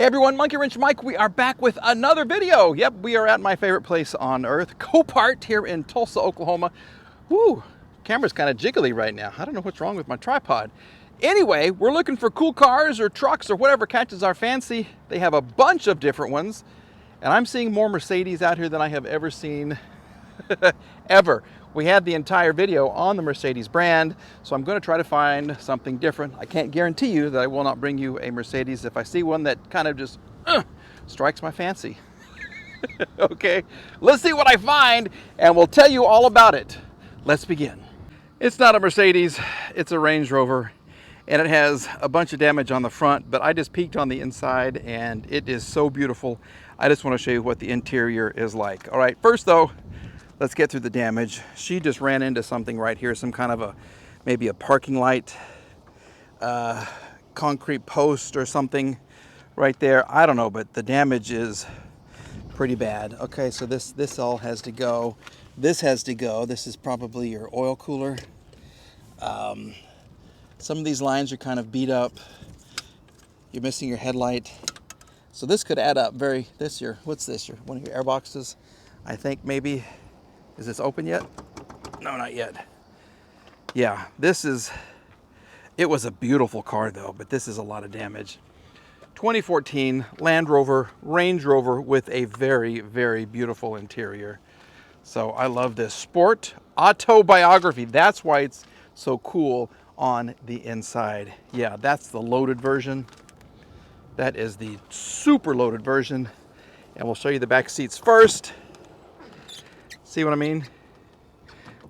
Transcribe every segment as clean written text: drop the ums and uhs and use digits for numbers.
Hey everyone, Monkey Wrench Mike. We are back with another video. Yep, we are at my favorite place on earth, Copart, here in Tulsa, Oklahoma. Woo, camera's kind of jiggly right now. I don't know what's wrong with my tripod. Anyway, we're looking for cool cars or trucks or whatever catches our fancy. They have a bunch of different ones, and I'm seeing more Mercedes out here than I have ever seen ever. We had the entire video on the Mercedes brand, so I'm going to try to find something different. I can't guarantee you that I will not bring you a Mercedes if I see one that kind of just strikes my fancy. Okay, let's see what I find, and we'll tell you all about it. Let's begin. It's not a Mercedes, it's a Range Rover, and it has a bunch of damage on the front, but I just peeked on the inside, and it is so beautiful. I just want to show you what the interior is like. All right, first though, let's get through the damage. She just ran into something right here, some kind of maybe a parking light, concrete post or something right there. I don't know, but the damage is pretty bad. Okay, so this all has to go. This has to go. This is probably your oil cooler. Some of these lines are kind of beat up. You're missing your headlight. So this could add up what's this? One of your air boxes, I think maybe. Is this open yet? No, not yet. Yeah, it was a beautiful car though, but this is a lot of damage. 2014 Land Rover, Range Rover with a very, very beautiful interior. So I love this. Sport Autobiography. That's why it's so cool on the inside. Yeah, that's the loaded version. That is the super loaded version. And we'll show you the back seats first. See what I mean?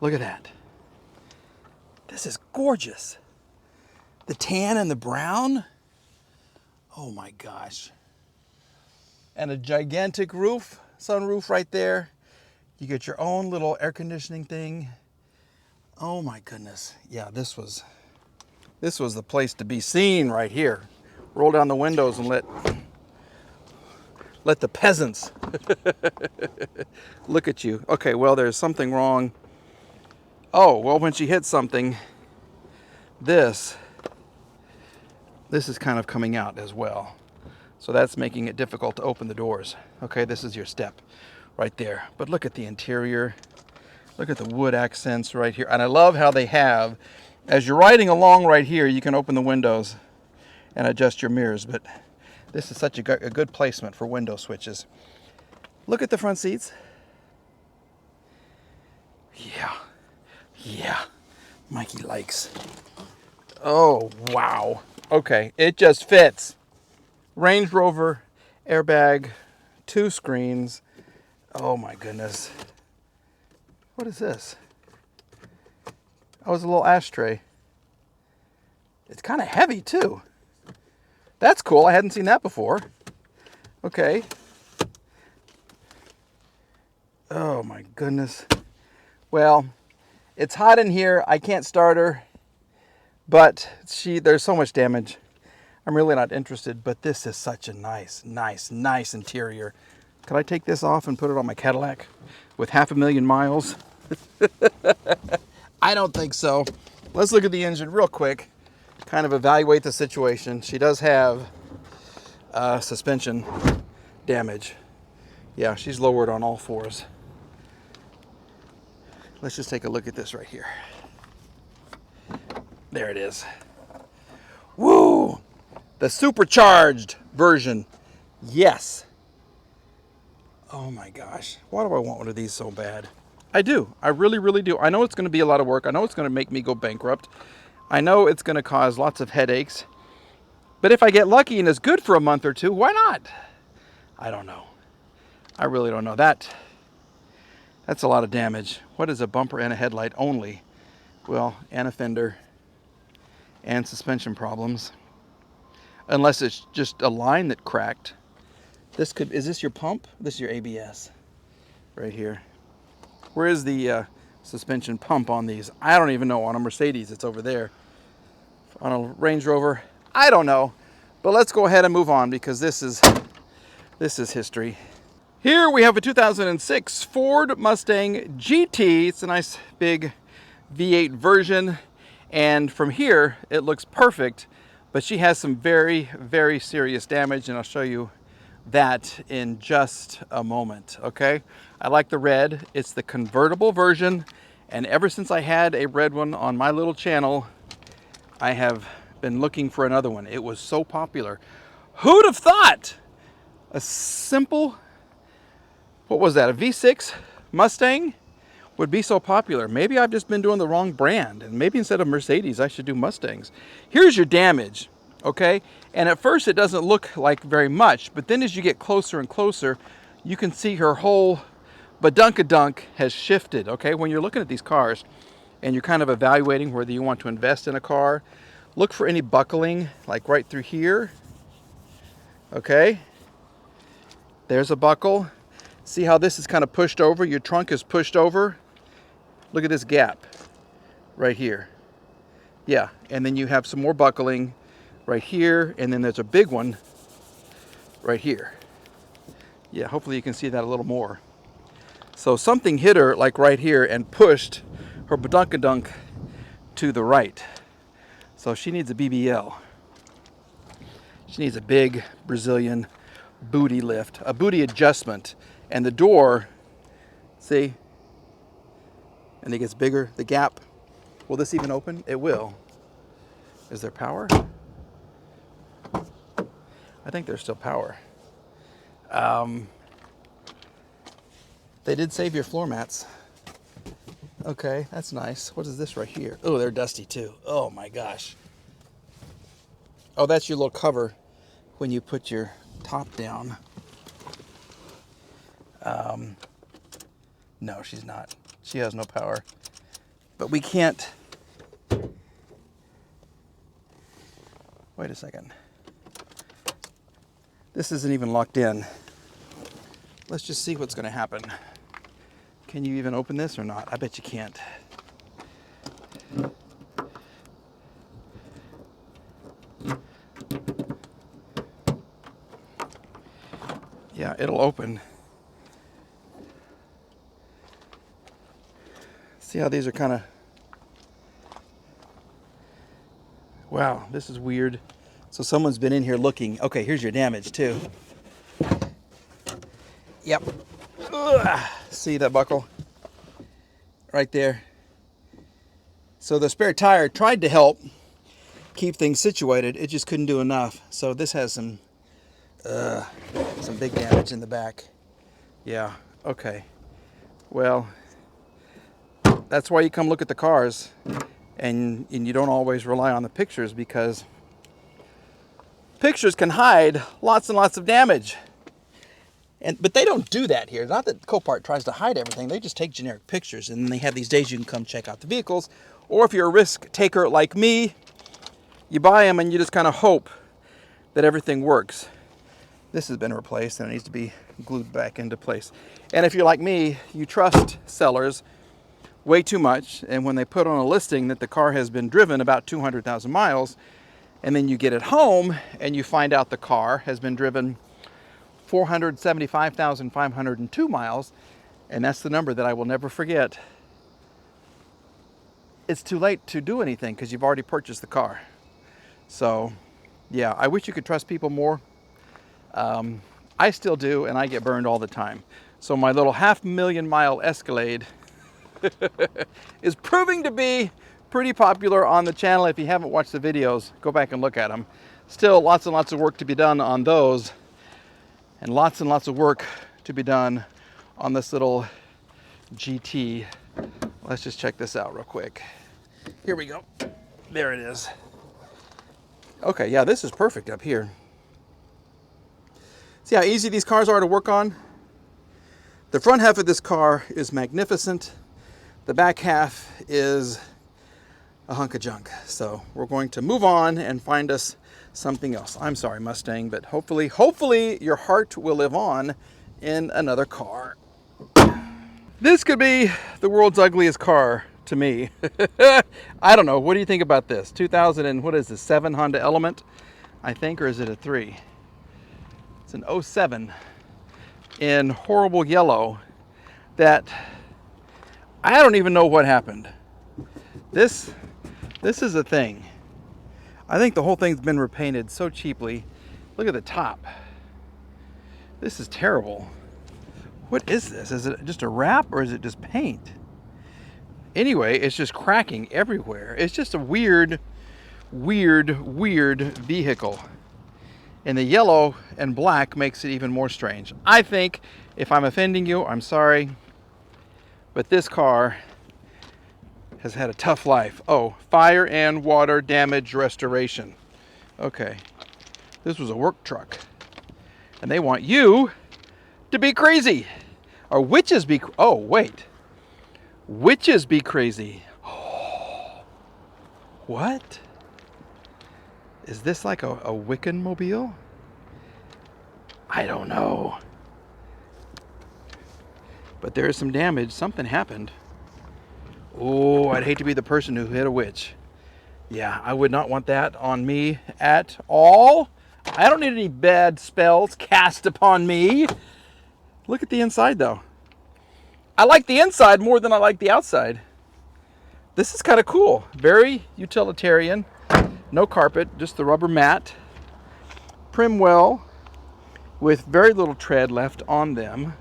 Look at that. This is gorgeous. The tan and the brown. Oh my gosh. And a gigantic roof, sunroof right there. You get your own little air conditioning thing. Oh my goodness. Yeah, this was the place to be seen right here. Roll down the windows and let the peasants look at you. Okay, well, there's something wrong. Oh, well, when she hits something, this is kind of coming out as well. So that's making it difficult to open the doors. Okay, this is your step right there. But look at the interior. Look at the wood accents right here. And I love how they have, as you're riding along right here, you can open the windows and adjust your mirrors. But this is such a good placement for window switches. Look at the front seats. Yeah, Mikey likes. Oh, wow. Okay, it just fits. Range Rover, airbag, 2 screens. Oh my goodness. What is this? Oh, it's a little ashtray. It's kind of heavy too. That's cool. I hadn't seen that before. Okay. Oh my goodness. Well, it's hot in here. I can't start her, but there's so much damage. I'm really not interested, but this is such a nice interior. Could I take this off and put it on my Cadillac with 500,000 miles? I don't think so. Let's look at the engine real quick. Kind of evaluate the situation. She does have suspension damage. Yeah, she's lowered on all fours. Let's just take a look at this right here. There it is. Woo! The supercharged version. Yes. Oh my gosh. Why do I want one of these so bad? I do. I really, really do. I know it's going to be a lot of work. I know it's going to make me go bankrupt. I know it's going to cause lots of headaches, but if I get lucky and it's good for a month or two, why not? I don't know. I really don't know. That's a lot of damage. What is a bumper and a headlight only? Well, and a fender and suspension problems. Unless it's just a line that cracked. Is this your pump? This is your ABS right here. Where is the suspension pump on these? I don't even know. On a Mercedes, it's over there. On a Range Rover, I don't know. But let's go ahead and move on because this is history. Here we have a 2006 Ford Mustang GT. It's a nice big V8 version, and from here it looks perfect. But she has some very, very serious damage, and I'll show you that in just a moment, okay? I like the red. It's the convertible version, and ever since I had a red one on my little channel, I have been looking for another one. It was so popular. Who'd have thought a simple, what was that, a V6 Mustang would be so popular? Maybe I've just been doing the wrong brand, and maybe instead of Mercedes, I should do Mustangs. Here's your damage, okay? And at first it doesn't look like very much, but then as you get closer and closer, you can see her whole badunkadunk has shifted, okay? When you're looking at these cars and you're kind of evaluating whether you want to invest in a car, look for any buckling, like right through here, okay? There's a buckle. See how this is kind of pushed over? Your trunk is pushed over. Look at this gap right here. Yeah, and then you have some more buckling right here, and then there's a big one right here. Yeah, hopefully you can see that a little more. So something hit her like right here and pushed her badunkadunk to the right. So she needs a BBL. She needs a big Brazilian booty lift, a booty adjustment. And the door, see, and it gets bigger, the gap. Will this even open? It will. Is there power? I think there's still power. They did save your floor mats. Okay, that's nice. What is this right here? Oh, they're dusty too. Oh my gosh. Oh, that's your little cover when you put your top down. No, she's not. She has no power. But we can't... Wait a second. This isn't even locked in. Let's just see what's going to happen. Can you even open this or not? I bet you can't. Yeah, it'll open. See how these are kind of... Wow, this is weird. So someone's been in here looking. Okay, here's your damage too. Yep. Ugh. See that buckle? Right there. So the spare tire tried to help keep things situated. It just couldn't do enough. So this has some big damage in the back. Yeah, okay. Well, that's why you come look at the cars, and you don't always rely on the pictures, because pictures can hide lots and lots of damage. But they don't do that here. Not that Copart tries to hide everything. They just take generic pictures, and then they have these days you can come check out the vehicles. Or if you're a risk taker like me, you buy them and you just kind of hope that everything works. This has been replaced and it needs to be glued back into place. And if you're like me, you trust sellers way too much, and when they put on a listing that the car has been driven about 200,000 miles, and then you get it home and you find out the car has been driven 475,502 miles, and that's the number that I will never forget, it's too late to do anything because you've already purchased the car. So yeah, I wish you could trust people more. I still do, and I get burned all the time. So my little 500,000 mile Escalade is proving to be pretty popular on the channel. If you haven't watched the videos, go back and look at them. Still lots and lots of work to be done on those, and lots of work to be done on this little GT. Let's just check this out real quick. Here we go. There it is. Okay, yeah, this is perfect up here. See how easy these cars are to work on? The front half of this car is magnificent. The back half is a hunk of junk. So we're going to move on and find us something else. I'm sorry, Mustang, but hopefully your heart will live on in another car. This could be the world's ugliest car to me. I don't know. What do you think about this? 2000 and what is this? 7 Honda Element, I think, or is it a 3? It's an 07 in horrible yellow that I don't even know what happened. This is a thing. I think the whole thing's been repainted so cheaply. Look at the top. This is terrible. What is this? Is it just a wrap or is it just paint? Anyway, it's just cracking everywhere. It's just a weird vehicle. And the yellow and black makes it even more strange. I think, if I'm offending you, I'm sorry. But this car has had a tough life. Oh, fire and water damage restoration. Okay. This was a work truck. And they want you to be crazy. Or witches be... Oh, wait. Witches be crazy. What? Is this like a wiccan mobile? I don't know. But there is some damage. Something happened. Oh, I'd hate to be the person who hit a witch. Yeah, I would not want that on me at all. I don't need any bad spells cast upon me. Look at the inside, though. I like the inside more than I like the outside. This is kind of cool. Very utilitarian. No carpet, just the rubber mat. Prim well, with very little tread left on them.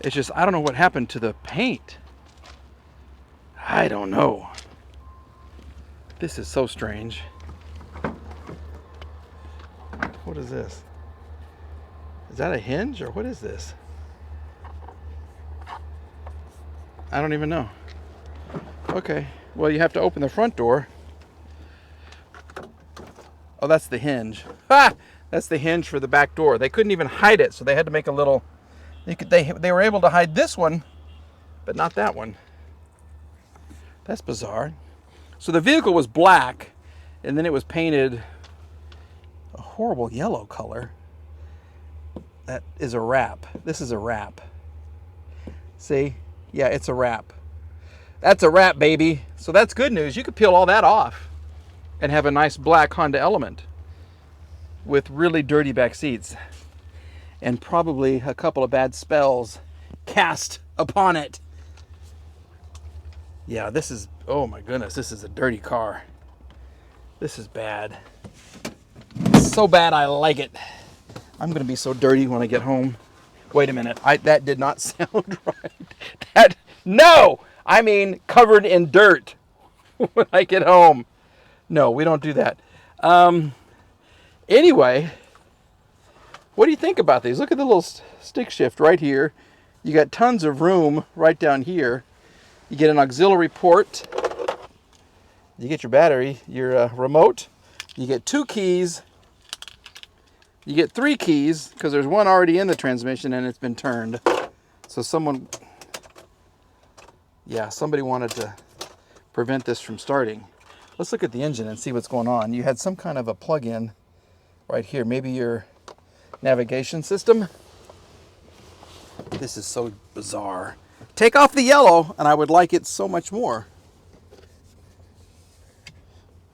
It's just, I don't know what happened to the paint. I don't know. This is so strange. What is this? Is that a hinge or what is this? I don't even know. Okay, well, you have to open the front door. Oh, that's the hinge. Ha! That's the hinge for the back door. They couldn't even hide it, so they had to make a little... They were able to hide this one, but not that one. That's bizarre. So the vehicle was black, and then it was painted a horrible yellow color. That is a wrap. This is a wrap. See? Yeah, it's a wrap. That's a wrap, baby. So that's good news. You could peel all that off and have a nice black Honda Element with really dirty back seats and probably a couple of bad spells cast upon it. Yeah, this is, oh my goodness, this is a dirty car. This is bad. So bad I like it. I'm going to be so dirty when I get home. Wait a minute, that did not sound right. No! I mean covered in dirt when I get home. No, we don't do that. Anyway, what do you think about these? Look at the little stick shift right here. You got tons of room right down here. You get an auxiliary port. You get your battery, your remote. You get 2 keys. You get 3 keys because there's one already in the transmission and it's been turned. So somebody wanted to prevent this from starting. Let's look at the engine and see what's going on. You had some kind of a plug-in right here. Maybe your navigation system. This is so bizarre. Take off the yellow and I would like it so much more.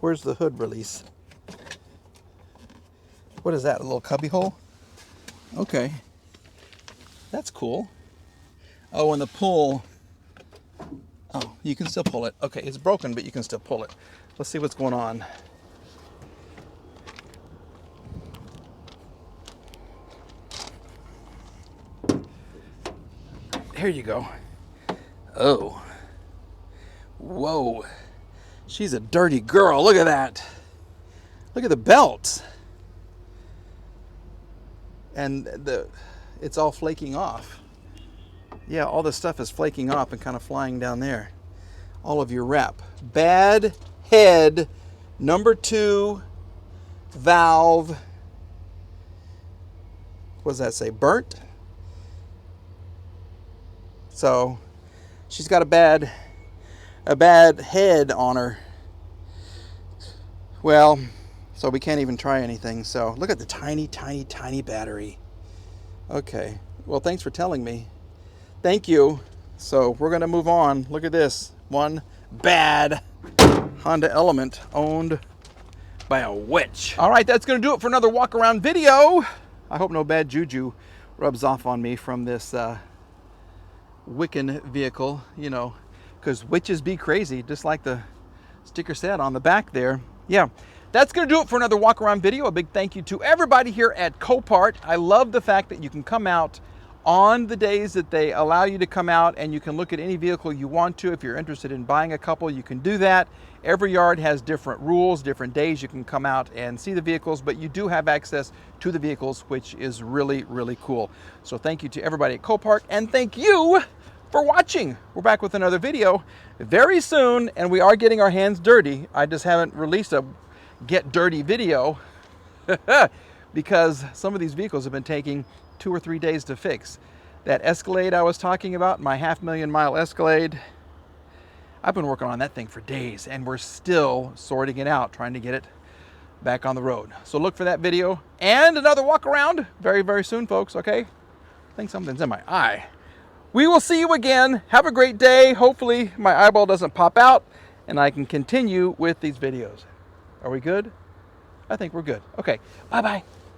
Where's the hood release? What is that, a little cubby hole? Okay. That's cool. Oh, and the pull. Oh, you can still pull it. Okay, it's broken, but you can still pull it. Let's see what's going on. There you go. Oh. Whoa. She's a dirty girl. Look at that. Look at the belt. And it's all flaking off. Yeah, all the stuff is flaking off and kind of flying down there. All of your wrap. Bad head, number 2, valve. What does that say? Burnt? So she's got a bad head on her. Well, so we can't even try anything. So look at the tiny, tiny, tiny battery. Okay. Well, thanks for telling me. Thank you. So we're going to move on. Look at this. One bad Honda Element owned by a witch. All right, that's going to do it for another walk around video. I hope no bad juju rubs off on me from this wiccan vehicle, you know, because witches be crazy, just like the sticker said on the back there. Yeah, that's going to do it for another walk around video. A big thank you to everybody here at Copart. I love the fact that you can come out on the days that they allow you to come out, and you can look at any vehicle you want to. If you're interested in buying a couple, you can do that. Every yard has different rules, different days you can come out and see the vehicles, but you do have access to the vehicles, which is really, really cool. So thank you to everybody at Copart, and thank you for watching. We're back with another video very soon, and we are getting our hands dirty. I just haven't released a get dirty video because some of these vehicles have been taking 2 or 3 days to fix. That Escalade I was talking about, my 500,000-mile Escalade, I've been working on that thing for days, and we're still sorting it out, trying to get it back on the road. So look for that video and another walk around very, very soon, folks, okay? I think something's in my eye. We will see you again. Have a great day. Hopefully my eyeball doesn't pop out and I can continue with these videos. Are we good? I think we're good. Okay, bye-bye.